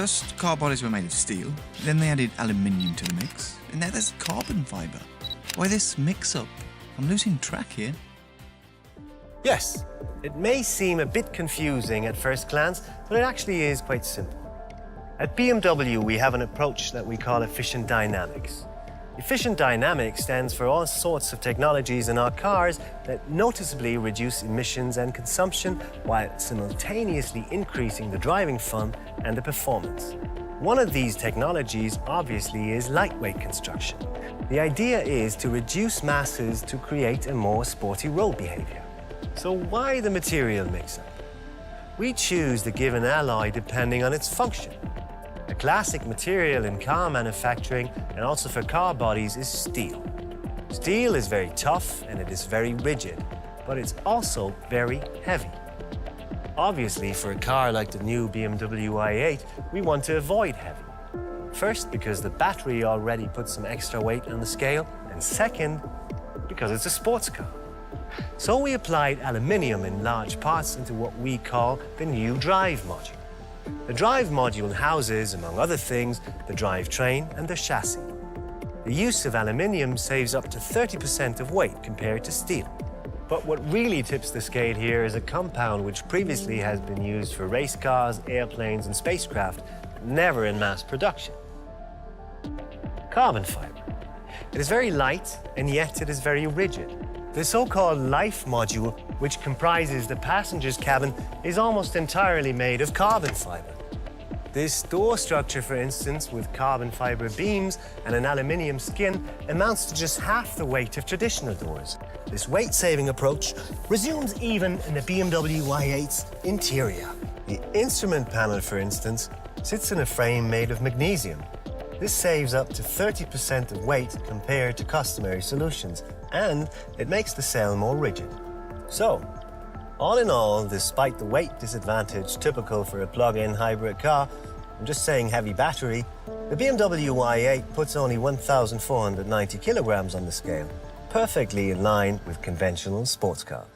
First, car bodies were made of steel, then they added aluminium to the mix, and now there's carbon fibre. Why this mix-up? I'm losing track here. Yes, it may seem a bit confusing at first glance, but it actually is quite simple. At BMW, we have an approach that we call efficient dynamics. Efficient dynamics stands for all sorts of technologies in our cars that noticeably reduce emissions and consumption while simultaneously increasing the driving fun and the performance. One of these technologies, obviously, is lightweight construction. The idea is to reduce masses to create a more sporty road behavior. So why the material mix-up? We choose the given alloy depending on its function. A classic material in car manufacturing and also for car bodies is steel. Steel is very tough and it is very rigid, but it's also very heavy. Obviously, for a car like the new BMW i8, we want to avoid heavy. First, because the battery already puts some extra weight on the scale, and second, because it's a sports car. So we applied aluminium in large parts into what we call the new drive module. The drive module houses, among other things, the drivetrain and the chassis. The use of aluminium saves up to 30% of weight compared to steel. But what really tips the scale here is a compound which previously has been used for race cars, airplanes and spacecraft, never in mass production. Carbon fibre. It is very light and yet it is very rigid. The so-called life module, which comprises the passenger's cabin, is almost entirely made of carbon fibre. This door structure, for instance, with carbon fibre beams and an aluminium skin, amounts to just half the weight of traditional doors. This weight-saving approach resumes even in the BMW i8's interior. The instrument panel, for instance, sits in a frame made of magnesium. This saves up to 30% of weight compared to customary solutions, and it makes the cell more rigid. So, all in all, despite the weight disadvantage typical for a plug-in hybrid car, I'm just saying heavy battery, the BMW i8 puts only 1,490 kilograms on the scale, perfectly in line with conventional sports cars.